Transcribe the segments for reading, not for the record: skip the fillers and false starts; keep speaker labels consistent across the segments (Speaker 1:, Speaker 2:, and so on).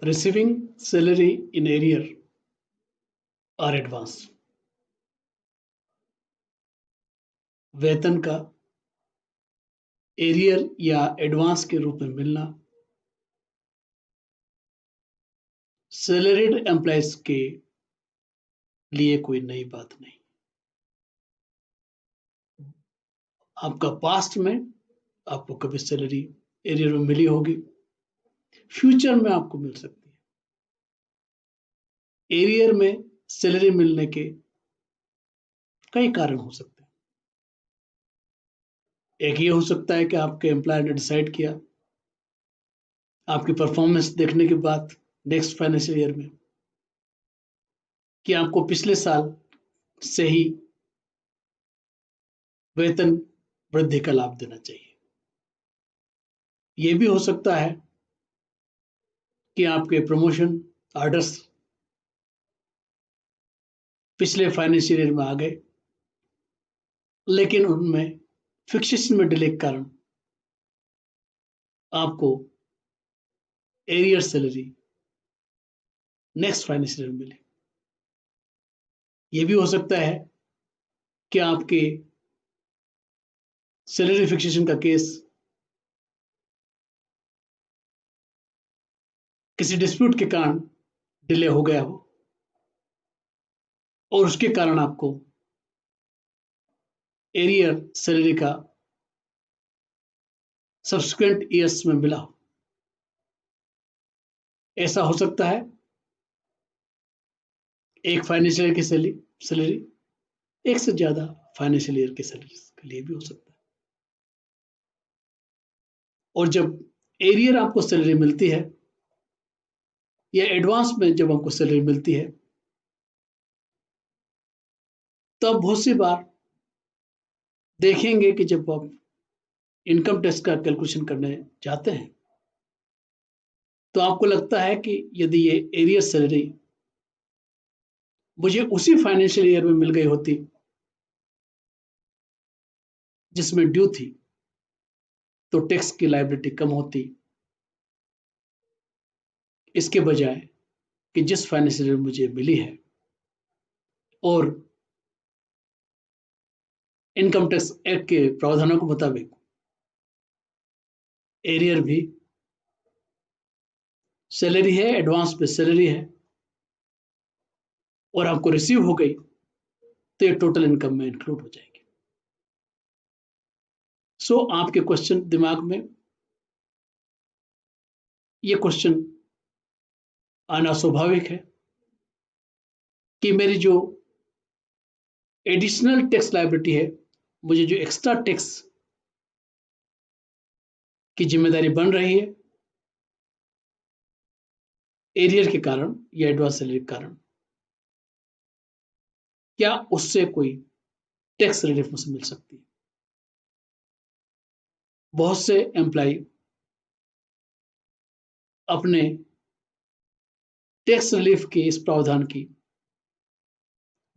Speaker 1: receiving salary in arrear or advance. वेतन का arrear या एडवांस के रूप में मिलना सैलरीड एम्प्लॉयज के लिए कोई नई बात नहीं। आपका पास्ट में आपको कभी सैलरी एरियर में मिली होगी, फ्यूचर में आपको मिल सकती है। एरियर में सैलरी मिलने के कई कारण हो सकते हैं। एक ये हो सकता है कि आपके एम्प्लॉयर ने डिसाइड किया आपकी परफॉर्मेंस देखने के बाद नेक्स्ट फाइनेंशियल ईयर में कि आपको पिछले साल से ही वेतन वृद्धि का लाभ देना चाहिए। यह भी हो सकता है कि आपके प्रमोशन ऑर्डर्स पिछले फाइनेंशियल ईयर में आ गए, लेकिन उनमें फिक्सेशन में डिले के कारण आपको arrear salary next financial year में मिले। यह भी हो सकता है कि आपके सैलरी फिक्सेशन का केस किसी डिस्प्यूट के कारण डिले हो गया हो और उसके कारण आपको एरियर सैलरी का सब्सिक्वेंट ईयर्स में मिला हो। ऐसा हो सकता है एक फाइनेंशियल ईयर की सैलरी एक से ज्यादा फाइनेंशियल ईयर की सैलरी के लिए भी हो सकता है। और जब एरियर आपको सैलरी मिलती है या एडवांस में जब आपको सैलरी मिलती है, तब बहुत सी बार देखेंगे कि जब आप इनकम टैक्स का कैलकुलेशन करने जाते हैं तो आपको लगता है कि यदि ये एरियर सैलरी मुझे उसी फाइनेंशियल ईयर में मिल गई होती जिसमें ड्यू थी तो टैक्स की लायबिलिटी कम होती, इसके बजाय कि जिस फाइनेंशियल ईयर मुझे मिली है और इनकम टैक्स एक्ट के प्रावधानों के मुताबिक एरियर भी सैलरी है, एडवांस पे सैलरी है और आपको रिसीव हो गई तो ये टोटल इनकम में इंक्लूड हो जाएगी। सो आपके क्वेश्चन दिमाग में ये क्वेश्चन आना स्वाभाविक है कि मेरी जो एडिशनल टैक्स लायबिलिटी है, मुझे जो एक्स्ट्रा टैक्स की जिम्मेदारी बन रही है एरियर के कारण या एडवांस सैलरी के कारण, क्या उससे कोई टैक्स रिलीफ मुझे मिल सकती है। बहुत से एम्प्लॉय अपने टैक्स रिलीफ के इस प्रावधान की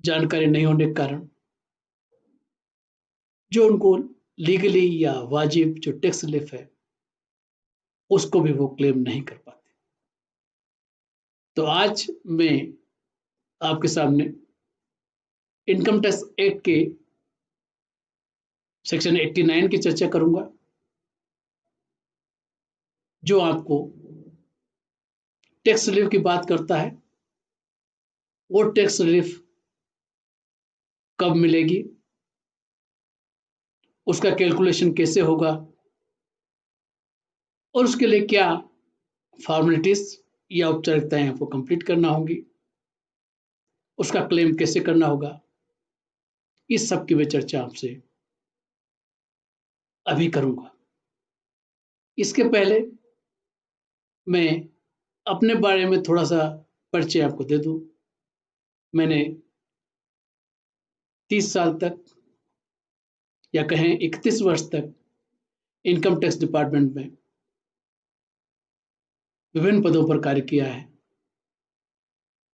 Speaker 1: जानकारी नहीं होने के कारण जो उनको लीगली या वाजिब जो टैक्स रिलीफ है उसको भी वो क्लेम नहीं कर पाते। तो आज मैं आपके सामने इनकम टैक्स एक्ट के सेक्शन 89 की चर्चा करूंगा जो आपको टैक्स रिलीफ की बात करता है। वो टैक्स रिलीफ कब मिलेगी, उसका कैलकुलेशन कैसे होगा और उसके लिए क्या फॉर्मेलिटीज या औपचारिकताएं आपको कंप्लीट करना होंगी, उसका क्लेम कैसे करना होगा, इस सब की मैं चर्चा आपसे अभी करूंगा। इसके पहले मैं अपने बारे में थोड़ा सा परिचय आपको दे दूं। मैंने 30 साल तक या कहें 31 वर्ष तक इनकम टैक्स डिपार्टमेंट में विभिन्न पदों पर कार्य किया है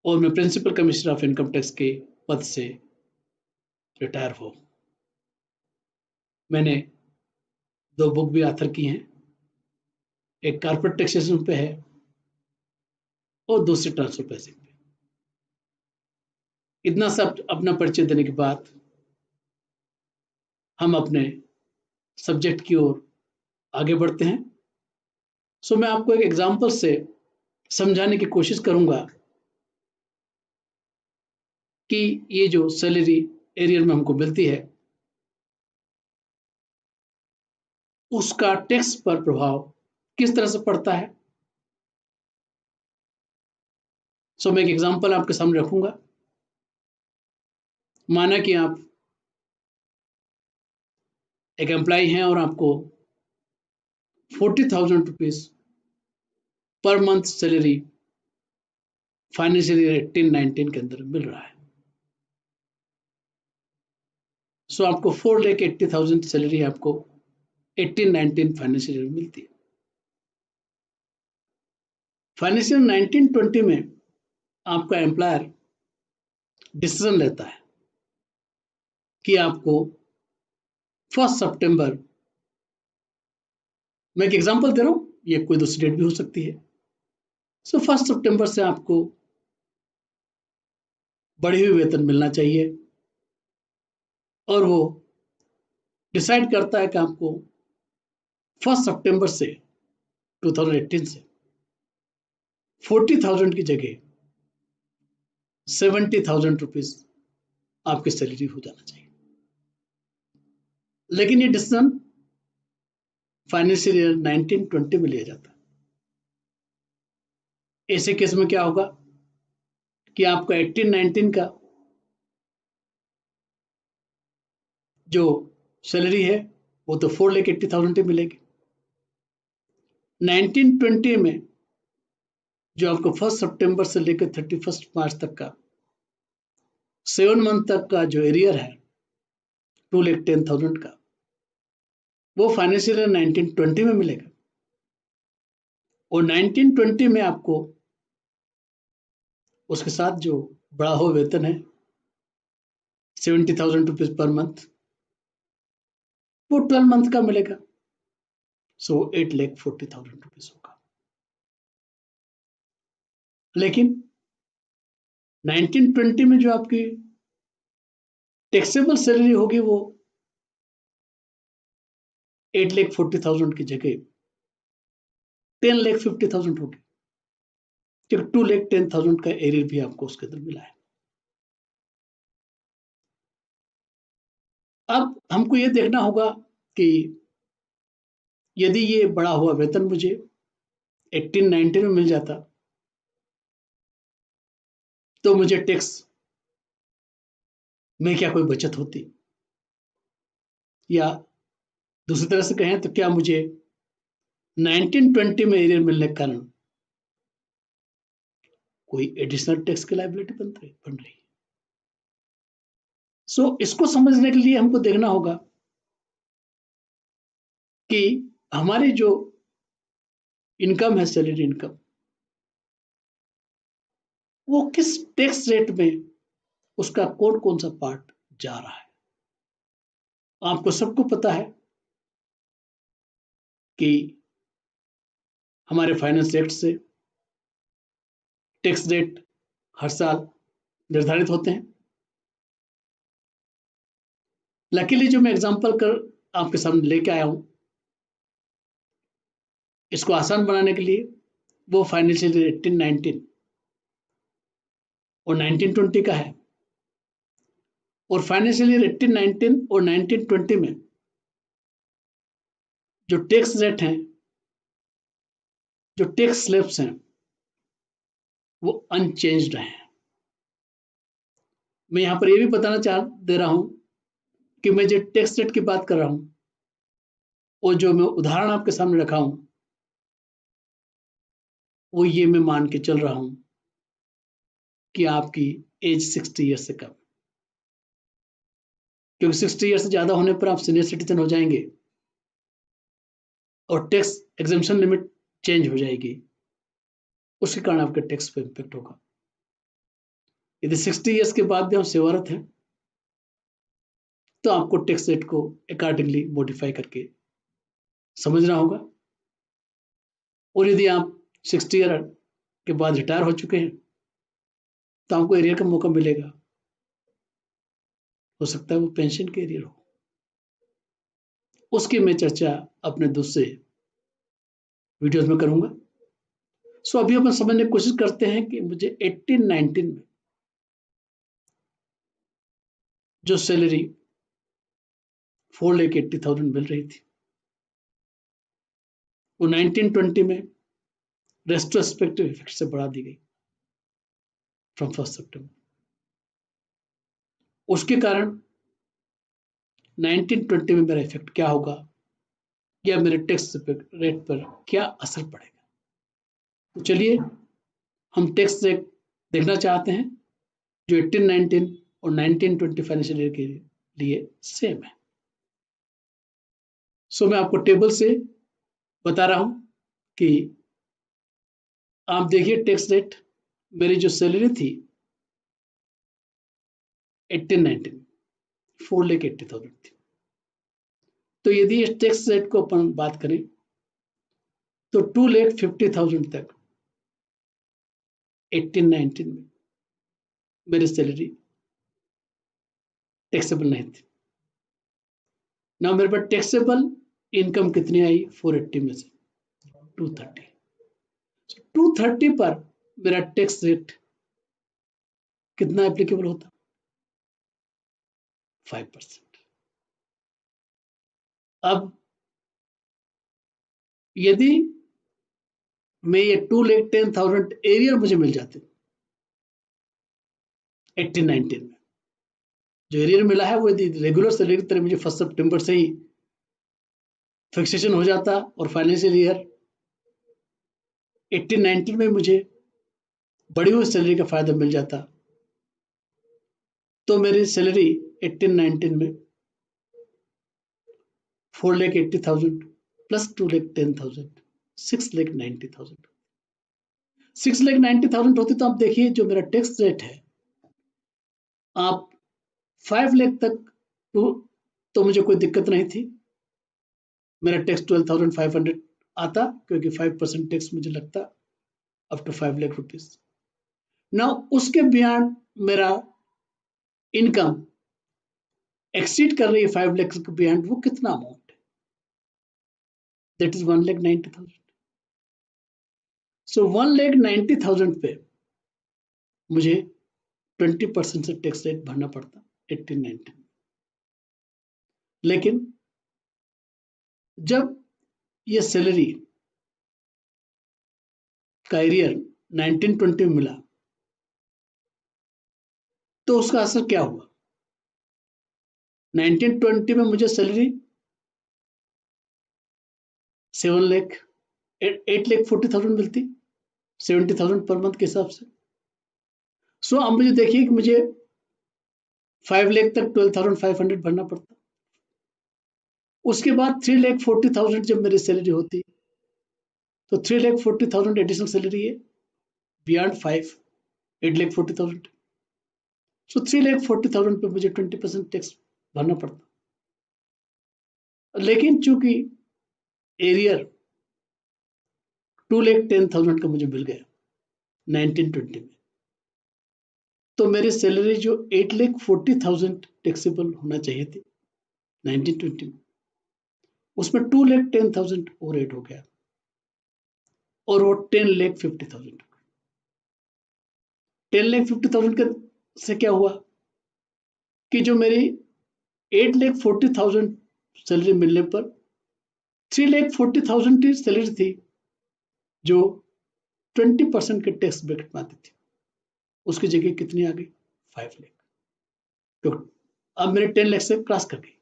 Speaker 1: और मैं principal commissioner of income tax के पद से रिटायर हूं। मैंने 2 बुक भी ऑथर की हैं, एक कॉर्पोरेट टैक्सेशन पे है और दूसरे ट्रांसफर प्राइसिंग पे। इतना सब अपना परिचय देने के बाद हम अपने सब्जेक्ट की ओर आगे बढ़ते हैं। सो मैं आपको एक एग्जांपल से समझाने की कोशिश करूंगा कि ये जो सैलरी एरियर में हमको मिलती है उसका टैक्स पर प्रभाव किस तरह से पड़ता है। सो मैं एक एग्जांपल आपके सामने रखूंगा। माना कि आप एक एम्प्लॉय हैं और आपको 40,000 rupees per month salary financial year 18-19 के अंदर मिल रहा है। सो आपको 4,80,000 सैलरी आपको 18-19 फाइनेंशियल ईयर में मिलती है। फाइनेंशियल 19-20 में आपका एम्प्लॉयर डिसीजन लेता है कि आपको 1 सितंबर, मैं एक एग्जांपल दे रहा हूं, ये कोई दूसरी डेट भी हो सकती है। सो 1 सितंबर से आपको बढ़ी हुई वेतन मिलना चाहिए और वो डिसाइड करता है कि आपको 1 सितंबर से 2018 से 40,000 की जगह 70,000 रुपीज आपकी सैलरी हो जाना चाहिए। लेकिन ये डिसीजन फाइनेंशियल ईयर 19-20 में लिया जाता है। ऐसे केस में क्या होगा कि आपका 18-19 का जो सैलरी है वो तो 4,80,000 मिलेगी। 19-20 में जो आपको 1 सितंबर से लेकर 31 मार्च तक का 7 मंथ तक का जो एरियर है 2,10,000 का, वो फाइनेंशियल ईयर 19-20 में मिलेगा। और 19-20 में आपको उसके साथ जो बढ़ा हुआ वेतन है 70,000 रुपीज पर मंथ, वो 12 मंथ का मिलेगा। सो 8,40,000 रुपीज होगा। लेकिन 19-20 में जो आपकी टैक्सेबल सैलरी होगी वो 8,40,000 की जगह 10,50,000 होगी, क्योंकि 2,10,000 का एरियर भी आपको उसके अंदर मिला है। अब हमको ये देखना होगा कि यदि ये बढ़ा हुआ वेतन मुझे 18-19 में मिल जाता तो मुझे टैक्स में क्या कोई बचत होती, या दूसरी तरह से कहें तो क्या मुझे 19-20 में एरियर मिलने के कारण कोई एडिशनल टैक्स की लायबिलिटी बन रही है। सो इसको समझने के लिए हमको देखना होगा कि हमारी जो इनकम है, सैलरी इनकम, वो किस टैक्स रेट में उसका कौन कौन सा पार्ट जा रहा है। आपको सबको पता है कि हमारे फाइनेंस एक्ट से टैक्स रेट हर साल निर्धारित होते हैं। लकीली जो मैं एग्जांपल कर आपके सामने लेके आया हूं, इसको आसान बनाने के लिए वो फाइनेंशियल 18-19 और 19-20 का है। और फाइनेंशियल ईयर 18-19 और 19-20 में जो टैक्स रेट हैं, जो टैक्स स्लैब्स हैं, वो अनचेंज्ड हैं। मैं यहां पर ये भी बताना चाह दे रहा हूं कि मैं जो टैक्स रेट की बात कर रहा हूं और जो मैं उदाहरण आपके सामने रखा हूं, वो ये मैं मान के चल रहा हूं कि आपकी एज 60 ईयर से कम, क्योंकि 60 ईयर से ज्यादा होने पर आप सीनियर सिटीजन हो जाएंगे और टैक्स एग्जेम्पशन लिमिट चेंज हो जाएगी, उसके कारण आपके टैक्स पे इम्पेक्ट होगा। यदि 60 ईयर्स के बाद भी आप सेवारत हैं तो आपको टैक्स रेट को अकॉर्डिंगली मॉडिफाई करके समझना होगा। और यदि आप 60 ईयर के बाद रिटायर हो चुके हैं तो हमको एरियर का मौका मिलेगा। हो सकता है वो पेंशन के एरियर हो, उसकी मैं चर्चा अपने दूसरे वीडियोस में करूंगा। सो अभी अपन समझने की कोशिश करते हैं कि मुझे 18-19 में जो सैलरी 4,80,000 मिल रही थी वो 1920 में रेट्रोस्पेक्टिव इफेक्ट से बढ़ा दी गई फ्रॉम 1 सितंबर। उसके कारण 1920 में मेरा इफेक्ट क्या होगा या मेरे टैक्स रेट पर क्या असर पड़ेगा। तो चलिए हम टैक्स रेट देखना चाहते हैं जो 18-19 और 19-20 फाइनेंशियल ईयर के लिए सेम है। सो मैं आपको टेबल से बता रहा हूं कि आप देखिए टैक्स रेट, मेरी जो सैलरी थी 18-19 4,80,000 थी। तो यदि इस टैक्स रेट को अपन बात करें तो 2,50,000 तक 18-19 में मेरी सैलरी टैक्सेबल नहीं थी ना। मेरे पास टैक्सेबल इनकम कितनी आई 480 में से 230। 230 पर मेरा टैक्स रेट कितना एप्लीकेबल होता 5%। अब यदि मैं ये 2,10,000 एरियर मुझे मिल जाते 18-19 में, जो एरियर मिला है वो यदि रेगुलर सैलरी की तरह मुझे 1 सितंबर से ही फिक्सेशन हो जाता और फाइनेंशियल ईयर 18-19 में मुझे बढ़ी हुई सैलरी का फायदा मिल जाता तो मेरी सैलरी 18-19 में 4,80,000 प्लस 2,10,000 6,90,000 6,90,000 होती। तो आप देखिए जो मेरा टैक्स रेट है आप 5 लाख तक तो मुझे कोई दिक्कत नहीं थी, मेरा टैक्स 12,500 आता क्योंकि 5% टैक्स मुझे लगता अप टू 5 लाख रुपीज। ना उसके बियॉन्ड मेरा इनकम एक्सीड कर रही है 5 लाख के बियॉन्ड, वो कितना अमाउंट है दैट इज 1,90,000। सो 1,90,000 पे मुझे 20% से टैक्स रेट भरना पड़ता 18-19। लेकिन जब ये सैलरी का एरियर 1920 में मिला तो उसका असर क्या हुआ। 1920 में मुझे सैलरी 8,40,000 मिलती 70,000 पर मंथ के हिसाब से। सो अब मुझे देखिए कि मुझे 5 लाख तक 12,500 भरना पड़ता। उसके बाद 3,40,000 जब मेरी सैलरी होती तो 3,40,000 एडिशनल सैलरी है बियॉन्ड 5 8,40,000। सो 3,40,000 पे मुझे 20% टैक्स भरना पड़ता। लेकिन चूंकि एरियर 2,10,000 का मुझे मिल गया 1920 में, तो मेरी सैलरी जो 8,40,000 टैक्सेबल होना चाहिए थी 1920 में, उसमें 2,10,000 और ऐड हो गया और वो 10,50,000। 10,50,000 से क्या हुआ कि जो मेरी 8,40,000 सैलरी मिलने पर 3,40,000 की सैलरी थी जो 20% के टैक्स ब्रैकेट में आती थी, उसकी जगह कितनी आ गई 5 लाख। तो अब मेरे 10 लाख से क्रॉस कर गई।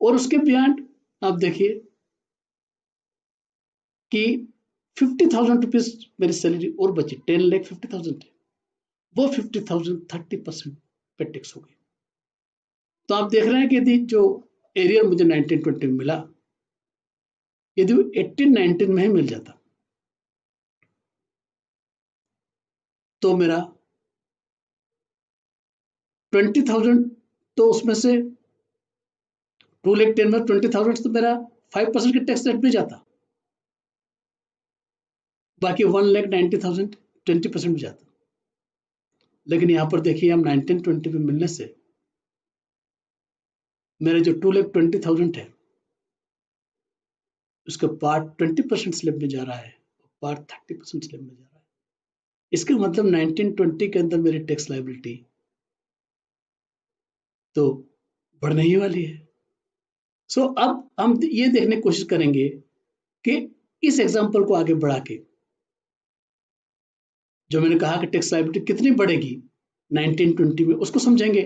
Speaker 1: और उसके बियॉन्ड आप देखिए कि 50,000 रुपीज मेरी सैलरी और बची 10,50,000 वो 50,000 30% पे टैक्स हो गई। तो आप देख रहे हैं कि यदि जो एरियर मुझे 1920 में मिला यदि 18-19 में ही मिल जाता तो मेरा 20,000 तो उसमें से 2,10,000 में 20,000 तो मेरा 5% के टैक्स रेट भी जाता। बाकी 1,90,000 20% में जाता। लेकिन यहाँ पर देखिए हम 1920 में मिलने से मेरा जो 2,20,000 है उसका पार्ट 20% स्लैब में जा रहा है, पार्ट 30% स्लैब में जा रहा है। इसका मतलब 1920 के अंदर मेरी टैक्स लायबिलिटी तो बढ़ने ही वाली है। सो अब हम ये देखने की कोशिश करेंगे कि इस एग्जांपल को आगे बढ़ा के जो मैंने कहा कि टैक्स लायबिलिटी कितनी बढ़ेगी 1920 में, उसको समझेंगे।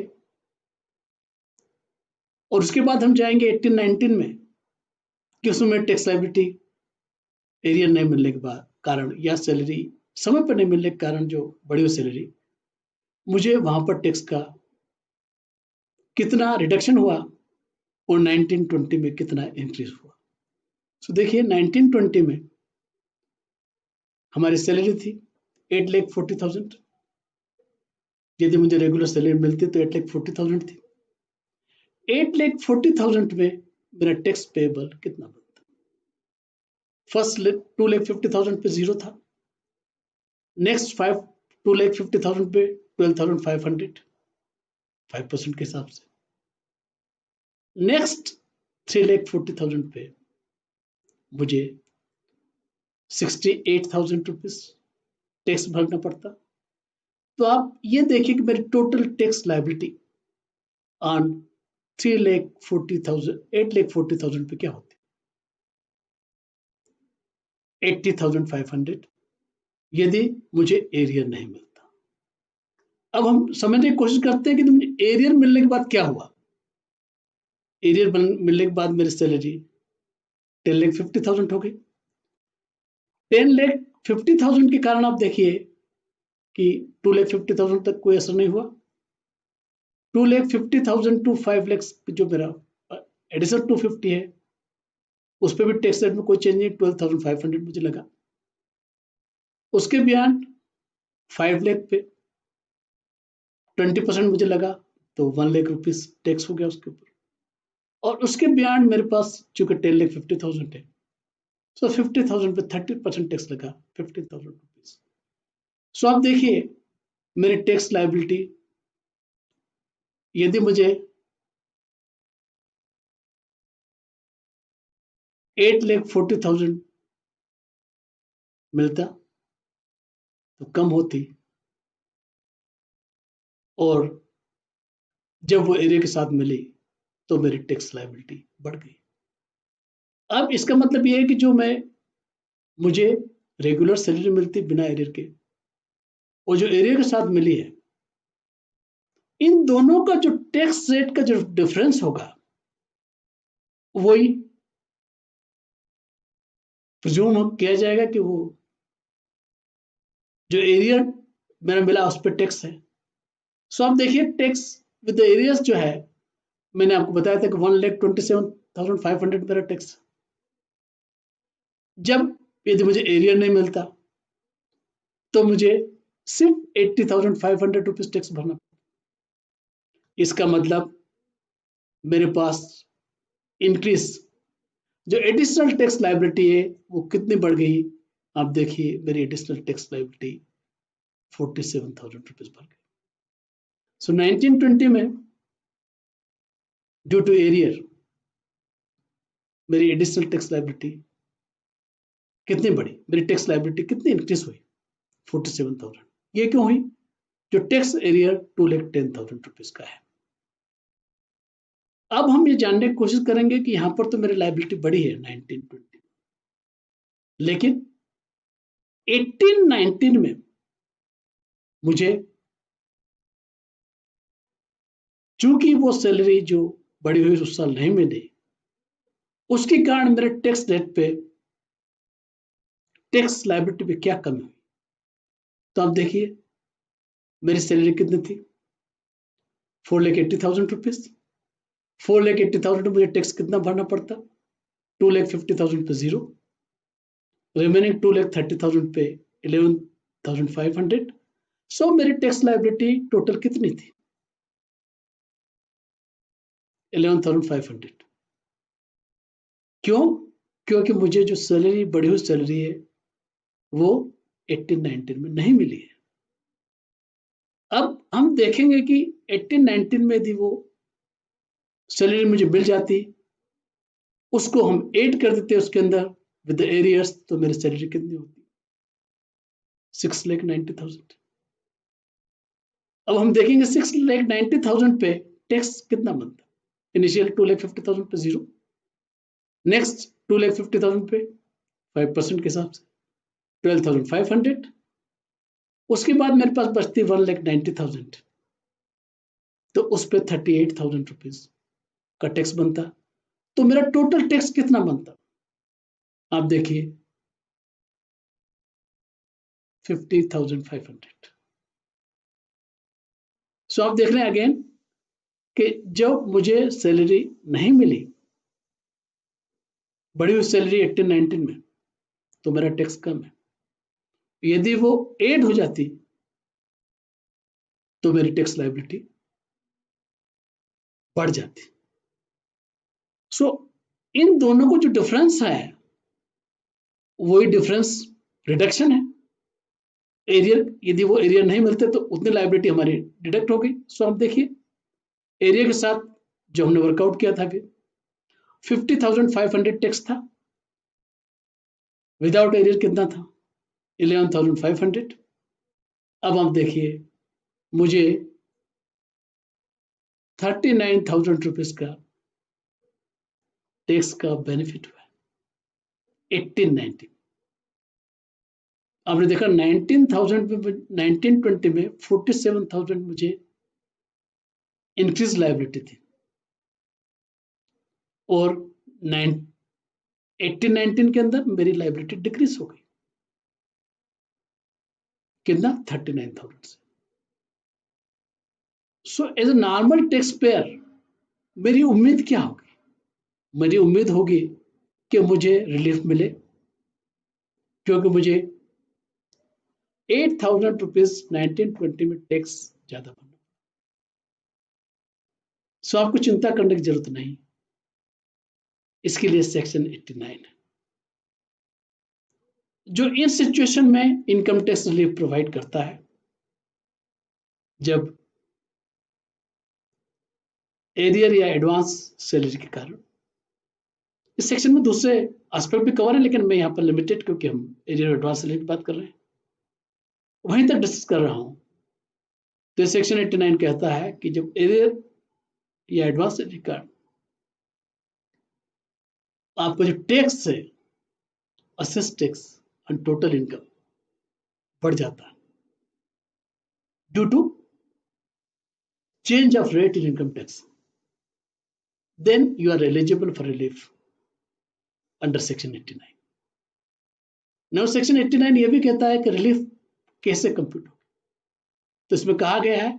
Speaker 1: और उसके बाद हम जाएंगे 1819 में कि उसमें टैक्स लायबिलिटी एरियर नहीं मिलने के बाद कारण या सैलरी समय पर नहीं मिलने के कारण जो बढ़ी हुई सैलरी, मुझे वहां पर टैक्स का कितना रिडक्शन हुआ और 1920 में कितना इंक्रीज हुआ। सो देखिए 1920 में हमारी सैलरी थी 8,40,000। यदि मुझे रेगुलर सैलरी मिलती तो 8,40,000 थी। 8,40,000 में मेरा टैक्स पेएबल कितना बनता? फर्स्ट 2,50,000 पे जीरो था, नेक्स्ट 2,50,000 पे 12,500 5% के हिसाब से, नेक्स्ट 3,40,000 पे मुझे 68,000 रुपीज टैक्स भरना पड़ता। तो आप ये देखिए कि मेरी टोटल टैक्स लायबिलिटी ऑन 8,40,000 पे क्या होती? 80,500 यदि मुझे एरियर नहीं मिलता। अब हम समझने की कोशिश करते हैं कि मुझे एरियर मिलने के बाद क्या हुआ। एरियर मिलने के बाद मेरी सैलरी 10,50,000 हो गई। 10,50,000 के कारण आप देखिए कि 2,50,000 तक कोई असर नहीं हुआ। 2,50,000 टू 5 लाख जो मेरा एडिशनल 250 है उस पर भी टैक्स रेट में कोई चेंज नहीं, 12,500 मुझे लगा। उसके बियॉन्ड 5 लाख पे 20% मुझे लगा तो 1 लाख रुपीज टैक्स हो गया उसके ऊपर। और उसके बियॉन्ड मेरे पास चूंकि 10,50,000 है, सो 50,000 पे 30% टैक्स लगा, 15,000 रुपीज। सो आप देखिए मेरी टैक्स लायबिलिटी यदि मुझे 8,40,000 मिलता तो कम होती, और जब वो एरिया के साथ मिली तो मेरी टैक्स लायबिलिटी बढ़ गई। अब इसका मतलब ये है कि जो मुझे रेगुलर सैलरी मिलती बिना एरियर के और जो एरिया के साथ मिली है, इन दोनों का जो टैक्स रेट का जो डिफरेंस होगा वही प्रिज्यूम किया जाएगा कि वो जो एरिया मेरा मिला उस पर टैक्स है। सो आप देखिए टैक्स विद एरियर्स जो है, मैंने आपको बताया था कि 1,27,500 मेरा टैक्स। जब यदि मुझे एरियर नहीं मिलता तो मुझे सिर्फ 80,500 रुपीज टैक्स भरना। इसका मतलब मेरे पास इंक्रीज जो एडिशनल टैक्स लायबिलिटी है वो कितनी बढ़ गई? आप देखिए मेरी एडिशनल टैक्स लायबिलिटी 47,000 रुपीज बढ़ गई। सो 1920 में ड्यू टू एरियर मेरी एडिशनल टैक्स लायबिलिटी कितनी बढ़ी? मेरी टैक्स लायबिलिटी कितनी इंक्रीज हुई? 47,000। ये क्यों हुई? जो टैक्स एरियर 2,10,000 रुपीज का है। अब हम ये जानने की कोशिश करेंगे कि यहां पर तो मेरी लायबिलिटी बढ़ी है 1920, लेकिन 1819 में मुझे चूंकि वो सैलरी जो बढ़ी हुई उस साल नहीं मिली, उसके कारण मेरे टैक्स रेट पे टैक्स लायबिलिटी पे क्या कमी हुई? तो आप देखिए मेरी सैलरी कितनी थी? 4,80,000 रुपीज। 4,80,000 मुझे टैक्स कितना भरना पड़ता? 2,50,000 पे जीरो, रिमेनिंग 2,30,000 पे 11,500। सो मेरी टैक्स लायबिलिटी टोटल कितनी थी? 11,500। क्यों? क्योंकि मुझे जो सैलरी बढ़ी हुई सैलरी है वो 18-19 में नहीं मिली है। अब हम देखेंगे कि 18-19 में यदि वो सैलरी मुझे मिल जाती, उसको हम ऐड कर देते उसके अंदर विद द एरियर्स, तो मेरी सैलरी कितनी होती? 6,90,000। अब हम देखेंगे 6,90,000 पे टैक्स कितना बनता? इनिशियल 2,50,000 पे 0, नेक्स्ट 2,50,000 पे 5% के हिसाब से 12,500, उसके बाद मेरे पास बचती 1,90,000, तो उस पे 38,000 रुपीज का टैक्स बनता। तो मेरा टोटल टैक्स कितना बनता? आप देखिए 50,500। सो आप देख रहे हैं अगेन कि जब मुझे सैलरी नहीं मिली, बढ़ी हुई सैलरी 18-19 में, तो मेरा टैक्स कम है। यदि वो ऐड हो जाती तो मेरी टैक्स लायबिलिटी बढ़ जाती। सो इन दोनों को जो डिफरेंस है वही डिफरेंस रिडक्शन है। एरियर, यदि वो एरियर नहीं मिलते तो उतनी लायबिलिटी हमारी डिडक्ट हो गई। सो आप देखिए एरिया के साथ जो हमने वर्कआउट किया था, फिर 50,500 टैक्स था, विदाउट एरियर कितना था? 11,500। अब आप देखिए मुझे 39,000 रुपीज का टैक्स का बेनिफिट हुआ 18-19। आपने देखा 19,000 में 19-20 में 47,000 मुझे इंक्रीज लायबिलिटी थी, और 18-19 के अंदर मेरी लायबिलिटी डिक्रीज हो गई कितना? 39,000 से। So as a normal tax payer मेरी उम्मीद क्या होगी? मेरी उम्मीद होगी कि मुझे रिलीफ मिले, क्योंकि मुझे 8,000 रुपीज 19-20 में टैक्स ज्यादा भरना। सो आपको चिंता करने की जरूरत नहीं, इसके लिए सेक्शन 89 है जो इन सिचुएशन में इनकम टैक्स रिलीफ प्रोवाइड करता है। जब एरियर या एडवांस सैलरी के कारण, इस सेक्शन में दूसरे एस्पेक्ट भी कवर है, लेकिन मैं यहाँ पर लिमिटेड, क्योंकि हम एरियर एडवांस सैलरी की बात कर रहे हैं, वहीं तक डिस्कस कर रहा हूं। तो सेक्शन 89 कहता है कि जब एरियर या एडवांस सैलरी का आपको जो टैक्स है, assess tax on total income बढ़ जाता है due to change of rate in income tax, then you are eligible for relief under section 89. Now section 89 ये भी कहता है कि रिलीफ कैसे कंप्यूट हो। तो इसमें कहा गया है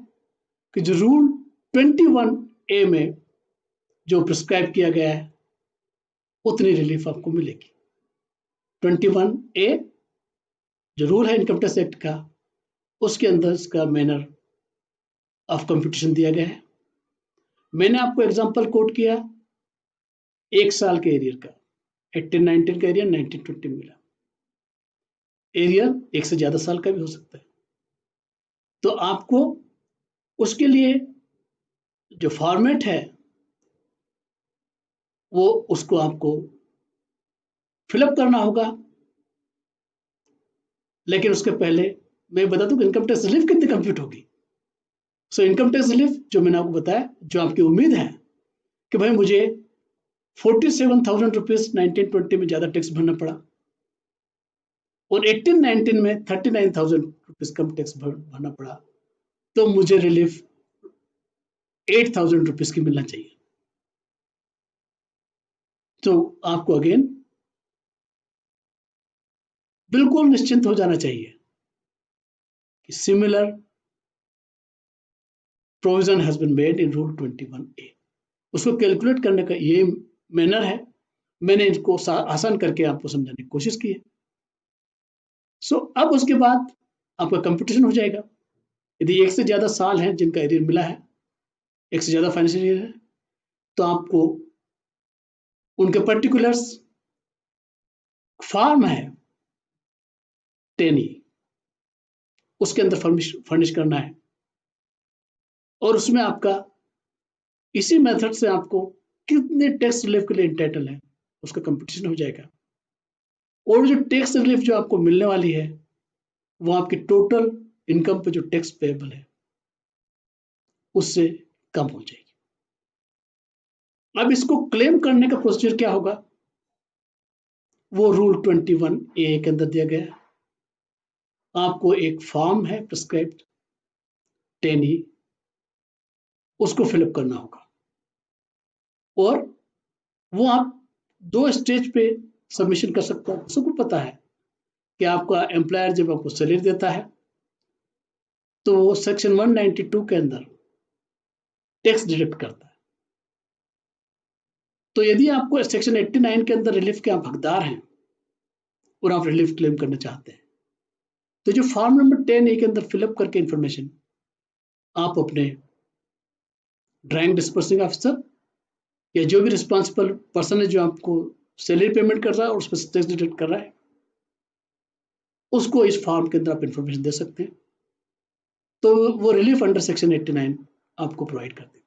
Speaker 1: कि जो रूल 21A में जो प्रिस्क्राइब किया गया है उतनी रिलीफ आपको मिलेगी। 21A जो रूल है इनकम टैक्स एक्ट का, उसके अंदर इसका मैनर ऑफ कंप्यूटेशन दिया गया है। मैंने आपको एग्जांपल कोट किया 1 साल के एरियर का, 18-19 का एरियर 19-20 मिला। एरियर 1 से ज्यादा साल का भी हो सकता है, तो आपको उसके लिए जो फॉर्मेट है वो उसको आपको फिलअप करना होगा। लेकिन उसके पहले मैं बता दूं कि इनकम टैक्स रिलीफ कितनी कंप्यूट होगी। सो इनकम टैक्स रिलीफ जो मैंने आपको बताया, जो आपकी उम्मीद है कि भाई मुझे 47,000 रुपीज 19-20 में ज्यादा टैक्स भरना पड़ा, और 18-19 में 39,000 रुपीज कम टैक्स भरना पड़ा, तो मुझे रिलीफ 8,000 रुपीज की मिलना चाहिए। तो आपको अगेन बिल्कुल निश्चिंत हो जाना चाहिए कि similar provision has been made in rule 21A। उसको कैलकुलेट करने का ये मैनर है, मैंने इसको आसान करके आपको समझाने की कोशिश की है। सो अब उसके बाद आपका कंपटीशन हो जाएगा। यदि 1 से ज्यादा साल हैं जिनका एरियर मिला है, 1 से ज्यादा फाइनेंशियल ईयर है, तो आपको उनके पर्टिकुलर्स फॉर्म है 10E उसके अंदर फर्निश करना है, और उसमें आपका इसी मेथड से आपको कितने टैक्स रिलीफ के लिए इंटाइटल है उसका कंपटीशन हो जाएगा, और जो टैक्स रिलीफ जो आपको मिलने वाली है वो आपकी टोटल इनकम पे जो टैक्स पेएबल है उससे कम हो जाएगी। अब इसको क्लेम करने का प्रोसीजर क्या होगा, वो रूल 21A के अंदर दिया गया है। आपको एक फॉर्म है प्रिस्क्राइब्ड 10E, उसको फिलअप करना होगा, और वो आप 2 स्टेज पे सबमिशन कर सकते हैं। सबको पता है कि आपका एम्प्लॉयर जब आपको सैलरी देता है तो वो सेक्शन 192 के अंदर टैक्स डिडक्ट करता है। तो यदि आपको सेक्शन 89 के अंदर रिलीफ के आप हकदार हैं और आप रिलीफ क्लेम करना चाहते हैं, तो जो फॉर्म नंबर 10A के अंदर फिलअप करके इंफॉर्मेशन आप अपने ड्राइंग डिस्पर्सिंग ऑफिसर या जो भी रिस्पॉन्सिबल पर्सन है जो आपको सैलरी पेमेंट कर रहा है और उस पर टैक्स डिडक्ट कर रहा है, उसको इस फॉर्म के अंदर आप इंफॉर्मेशन दे सकते हैं, तो वो रिलीफ अंडर सेक्शन 89 आपको प्रोवाइड कर देगा।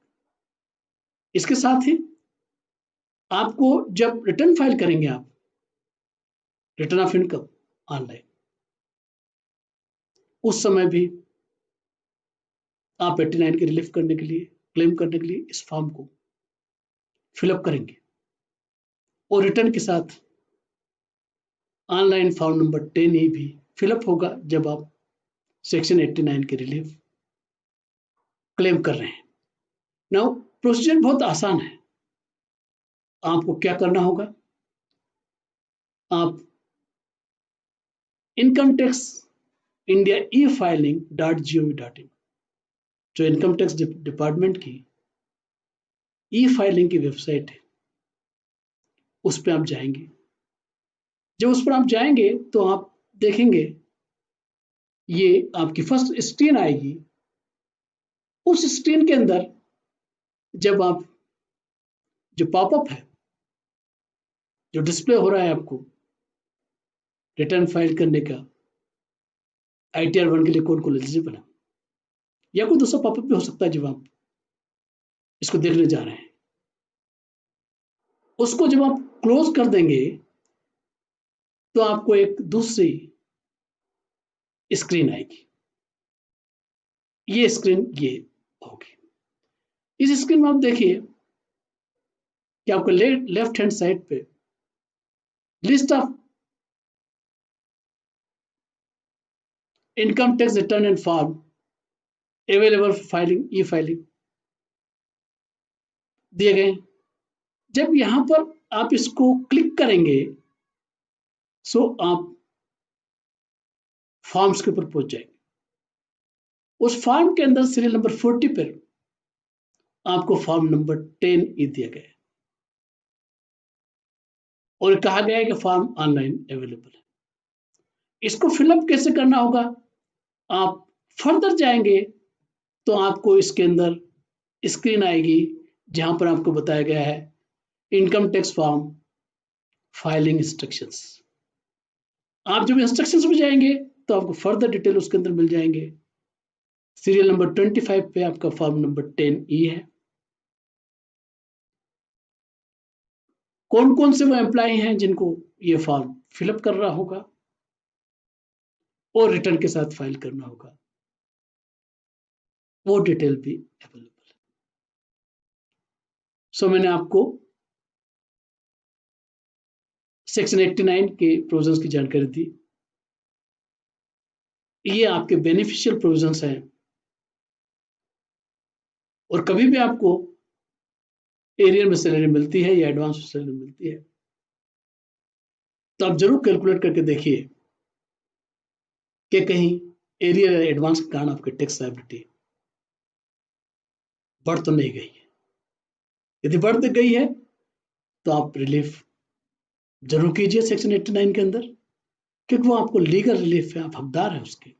Speaker 1: इसके साथ ही आपको जब रिटर्न फाइल करेंगे, आप रिटर्न ऑफ इनकम ऑनलाइन, उस समय भी आप 89 की रिलीफ करने के लिए, क्लेम करने के लिए इस फॉर्म को फिलअप करेंगे, और रिटर्न के साथ ऑनलाइन फॉर्म नंबर 10E भी फिलअप होगा जब आप सेक्शन 89 की रिलीफ क्लेम कर रहे हैं। नाउ प्रोसीजर बहुत आसान है। आपको क्या करना होगा, आप इनकम टैक्स इंडिया e-filing.gov.in, जो इनकम टैक्स डिपार्टमेंट की ई-फाइलिंग की वेबसाइट है, उस पर आप जाएंगे। जब उस पर आप जाएंगे तो आप देखेंगे ये आपकी फर्स्ट स्क्रीन आएगी। उस स्क्रीन के अंदर जब आप जो पॉपअप है जो डिस्प्ले हो रहा है आपको रिटर्न फाइल करने का, ITR 1 के लिए कौन कौन एलिजिबल है, या कोई दूसरा पॉपअप भी हो सकता है जब आप इसको देखने जा रहे हैं, उसको जब आप क्लोज कर देंगे तो आपको एक दूसरी स्क्रीन आएगी। ये स्क्रीन ये होगी। इस स्क्रीन में आप देखिए कि आपको लेफ्ट हैंड साइड पे list of income tax return and form available filing e-filing दिए गए। जब यहां पर आप इसको क्लिक करेंगे सो आप फॉर्म्स के ऊपर पहुंच जाएंगे। उस फॉर्म के अंदर सीरियल नंबर 40 पर आपको फॉर्म नंबर 10E दिया गया है और कहा गया है कि फॉर्म ऑनलाइन अवेलेबल है। इसको फिलअप कैसे करना होगा, आप फर्दर जाएंगे तो आपको इसके अंदर स्क्रीन आएगी जहां पर आपको बताया गया है income tax form filing instructions. आप जब इंस्ट्रक्शंस में जाएंगे तो आपको फर्दर डिटेल उसके अंदर मिल जाएंगे। सीरियल नंबर 25 पे आपका फॉर्म नंबर 10E है। कौन कौन से वो एम्प्लॉय हैं जिनको ये फॉर्म फिलअप कर रहा होगा और रिटर्न के साथ फाइल करना होगा, वो डिटेल भी अवेलेबल है। सो मैंने आपको सेक्शन 89 के प्रोविजंस की जानकारी दी। ये आपके बेनिफिशियल प्रोविजंस हैं, और कभी भी आपको एरियर में सैलरी मिलती है या एडवांस में सैलरी मिलती है तो आप जरूर कैलकुलेट करके देखिए कि कहीं एरियर या एडवांस के कारण आपकी टैक्स लायबिलिटी बढ़ तो नहीं गई है। यदि बढ़ गई है तो आप रिलीफ जरूर कीजिए सेक्शन 89 के अंदर, क्योंकि वो आपको लीगल रिलीफ है, आप हकदार हैं उसके।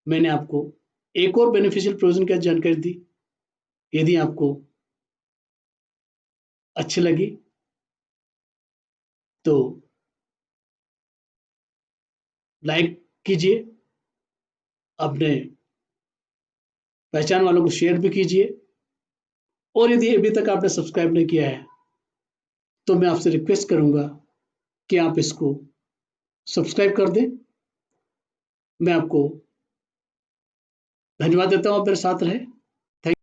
Speaker 1: मैंने आपको एक और बेनिफिशियल प्रोविजन की जानकारी दी। यदि आपको अच्छी लगी तो लाइक कीजिए, अपने पहचान वालों को शेयर भी कीजिए, और यदि अभी तक आपने सब्सक्राइब नहीं किया है तो मैं आपसे रिक्वेस्ट करूंगा कि आप इसको सब्सक्राइब कर दें। मैं आपको धन्यवाद देता हूँ, आप मेरे साथ रहे।